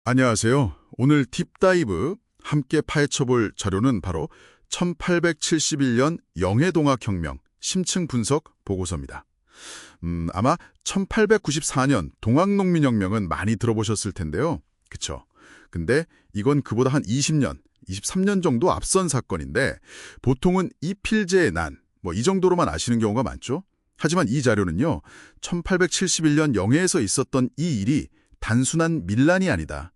안녕하세요. 오늘 딥다이브 함께 파헤쳐볼 자료는 바로 1871년 영해동학혁명 심층 분석 보고서입니다. 아마 1894년 동학농민혁명은 많이 들어보셨을 텐데요. 그쵸? 근데 이건 그보다 한 20년, 23년 정도 앞선 사건인데 보통은 이필제의 난, 이 정도로만 아시는 경우가 많죠. 하지만 이 자료는요. 1871년 영해에서 있었던 이 일이 단순한 밀란이 아니다.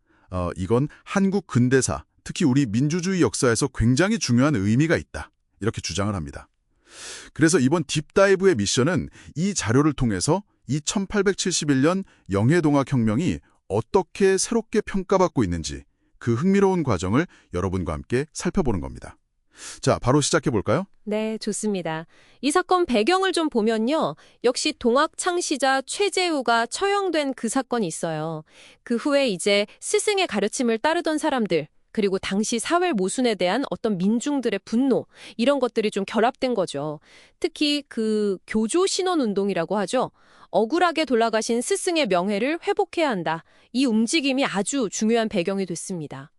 이건 한국 근대사, 특히 우리 민주주의 역사에서 굉장히 중요한 의미가 있다. 이렇게 주장을 합니다. 그래서 이번 딥다이브의 미션은 이 자료를 통해서 이 1871년 영해동학혁명이 어떻게 새롭게 평가받고 있는지 그 흥미로운 과정을 여러분과 함께 살펴보는 겁니다. 자, 바로 시작해볼까요? 네, 좋습니다. 이 사건 배경을 좀 보면요. 역시 동학 창시자 최재우가 처형된 그 사건이 있어요. 그 후에 이제 스승의 가르침을 따르던 사람들, 그리고 당시 사회 모순에 대한 어떤 민중들의 분노, 이런 것들이 좀 결합된 거죠. 특히 그 교조 신원 운동이라고 하죠. 억울하게 돌아가신 스승의 명예를 회복해야 한다. 이 움직임이 아주 중요한 배경이 됐습니다.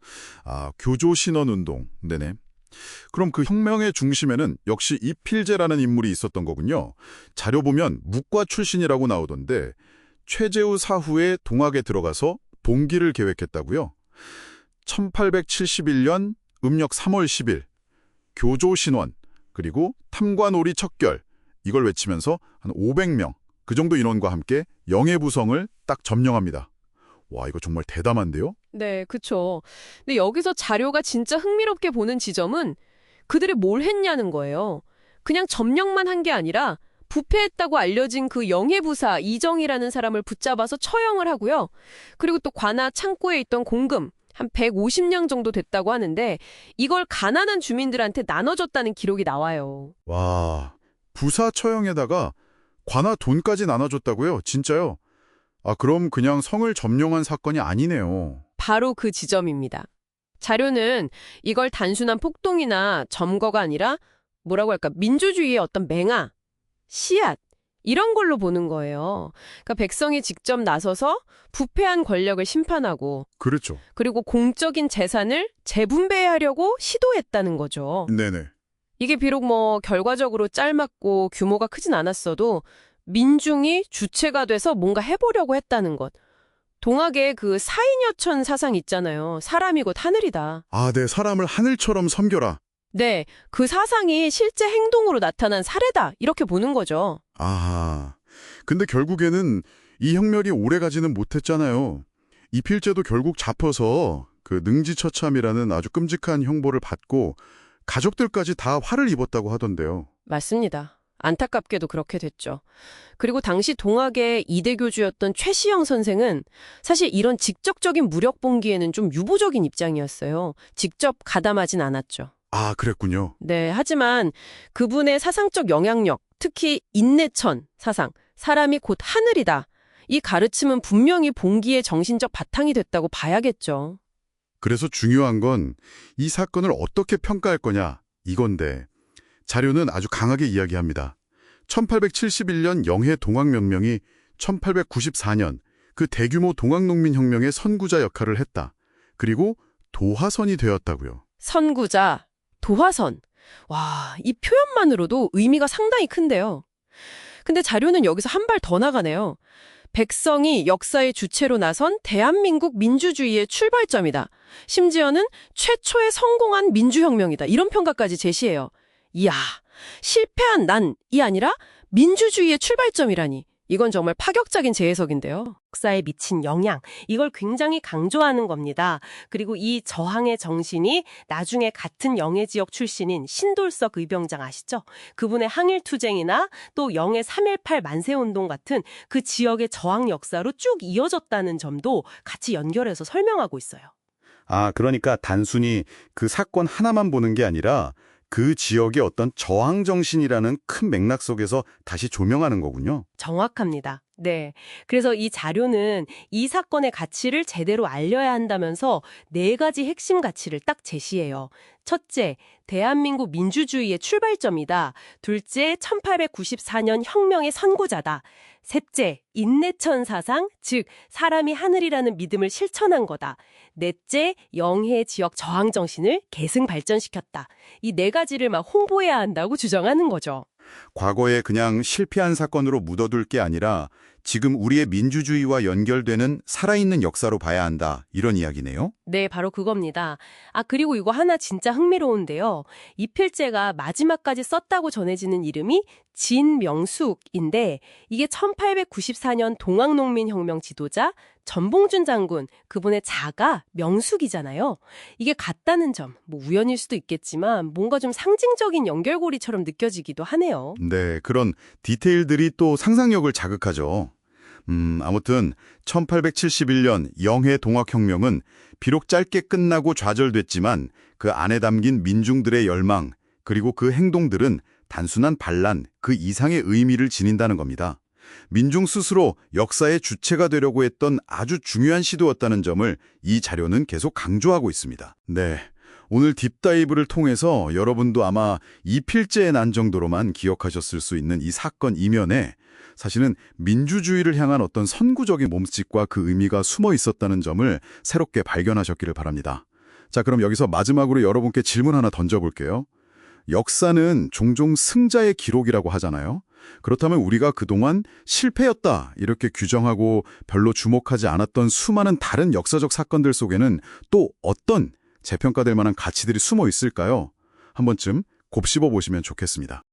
교조 신원 운동. 네네. 그럼 그 혁명의 중심에는 역시 이필제라는 인물이 있었던 거군요. 자료 보면 무과 출신이라고 나오던데 최재우 사후에 동학에 들어가서 봉기를 계획했다고요? 1871년 음력 3월 10일 교조신원 그리고 탐관오리 척결 이걸 외치면서 한 500명 그 정도 인원과 함께 영해부성을 딱 점령합니다. 와, 이거 정말 대담한데요? 네, 그쵸. 근데 여기서 자료가 진짜 흥미롭게 보는 지점은 그들이 뭘 했냐는 거예요. 그냥 점령만 한 게 아니라 부패했다고 알려진 그 영해부사 이정이라는 사람을 붙잡아서 처형을 하고요. 그리고 또 관아 창고에 있던 공금 한 150냥 정도 됐다고 하는데 이걸 가난한 주민들한테 나눠줬다는 기록이 나와요. 와, 부사 처형에다가 관아 돈까지 나눠줬다고요? 진짜요? 그럼 그냥 성을 점령한 사건이 아니네요. 바로 그 지점입니다. 자료는 이걸 단순한 폭동이나 점거가 아니라 뭐라고 할까 민주주의의 어떤 맹아, 씨앗 이런 걸로 보는 거예요. 그러니까 백성이 직접 나서서 부패한 권력을 심판하고 그렇죠. 그리고 공적인 재산을 재분배하려고 시도했다는 거죠. 네네. 이게 비록 결과적으로 짤막고 규모가 크진 않았어도 민중이 주체가 돼서 뭔가 해보려고 했다는 것. 동학의 그 사인여천 사상 있잖아요. 사람이 곧 하늘이다. 네, 사람을 하늘처럼 섬겨라. 네, 그 사상이 실제 행동으로 나타난 사례다. 이렇게 보는 거죠. 근데 결국에는 이 혁명이 오래가지는 못했잖아요. 이필제도 결국 잡혀서 그 능지처참이라는 아주 끔찍한 형벌을 받고 가족들까지 다 화를 입었다고 하던데요. 맞습니다. 안타깝게도 그렇게 됐죠. 그리고 당시 동학의 이대 교주였던 최시영 선생은 사실 이런 직접적인 무력 봉기에는 좀 유보적인 입장이었어요. 직접 가담하진 않았죠. 그랬군요. 네, 하지만 그분의 사상적 영향력, 특히 인내천 사상, 사람이 곧 하늘이다. 이 가르침은 분명히 봉기의 정신적 바탕이 됐다고 봐야겠죠. 그래서 중요한 건 이 사건을 어떻게 평가할 거냐 이건데 자료는 아주 강하게 이야기합니다. 1871년 영해 동학혁명이 1894년 그 대규모 동학농민혁명의 선구자 역할을 했다. 그리고 도화선이 되었다고요. 선구자, 도화선. 와, 이 표현만으로도 의미가 상당히 큰데요. 근데 자료는 여기서 한 발 더 나가네요. 백성이 역사의 주체로 나선 대한민국 민주주의의 출발점이다. 심지어는 최초의 성공한 민주혁명이다. 이런 평가까지 제시해요. 이야, 실패한 난이 아니라 민주주의의 출발점이라니. 이건 정말 파격적인 재해석인데요. 역사에 미친 영향, 이걸 굉장히 강조하는 겁니다. 그리고 이 저항의 정신이 나중에 같은 영해 지역 출신인 신돌석 의병장 아시죠? 그분의 항일투쟁이나 또 영해 3.18 만세운동 같은 그 지역의 저항 역사로 쭉 이어졌다는 점도 같이 연결해서 설명하고 있어요. 그러니까 단순히 그 사건 하나만 보는 게 아니라 그 지역의 어떤 저항 정신이라는 큰 맥락 속에서 다시 조명하는 거군요. 정확합니다. 네. 그래서 이 자료는 이 사건의 가치를 제대로 알려야 한다면서 네 가지 핵심 가치를 딱 제시해요. 첫째, 대한민국 민주주의의 출발점이다. 둘째, 1894년 혁명의 선구자다. 셋째, 인내천 사상, 즉 사람이 하늘이라는 믿음을 실천한 거다. 넷째, 영해 지역 저항 정신을 계승 발전시켰다. 이 네 가지를 막 홍보해야 한다고 주장하는 거죠. 과거에 그냥 실패한 사건으로 묻어둘 게 아니라 지금 우리의 민주주의와 연결되는 살아있는 역사로 봐야 한다. 이런 이야기네요. 네, 바로 그겁니다. 아, 그리고 이거 하나 진짜 흥미로운데요. 이 필제가 마지막까지 썼다고 전해지는 이름이 진명숙인데 이게 1894년 동학농민혁명 지도자 전봉준 장군, 그분의 자가 명숙이잖아요. 이게 같다는 점, 뭐 우연일 수도 있겠지만 뭔가 좀 상징적인 연결고리처럼 느껴지기도 하네요. 네, 그런 디테일들이 또 상상력을 자극하죠. 아무튼 1871년 영해 동학혁명은 비록 짧게 끝나고 좌절됐지만 그 안에 담긴 민중들의 열망, 그리고 그 행동들은 단순한 반란, 그 이상의 의미를 지닌다는 겁니다. 민중 스스로 역사의 주체가 되려고 했던 아주 중요한 시도였다는 점을 이 자료는 계속 강조하고 있습니다. 네, 오늘 딥다이브를 통해서 여러분도 아마 이 필제의 난 정도로만 기억하셨을 수 있는 이 사건 이면에 사실은 민주주의를 향한 어떤 선구적인 몸짓과 그 의미가 숨어 있었다는 점을 새롭게 발견하셨기를 바랍니다. 자, 그럼 여기서 마지막으로 여러분께 질문 하나 던져볼게요. 역사는 종종 승자의 기록이라고 하잖아요. 그렇다면 우리가 그동안 실패였다 이렇게 규정하고 별로 주목하지 않았던 수많은 다른 역사적 사건들 속에는 또 어떤 재평가될 만한 가치들이 숨어 있을까요? 한 번쯤 곱씹어 보시면 좋겠습니다.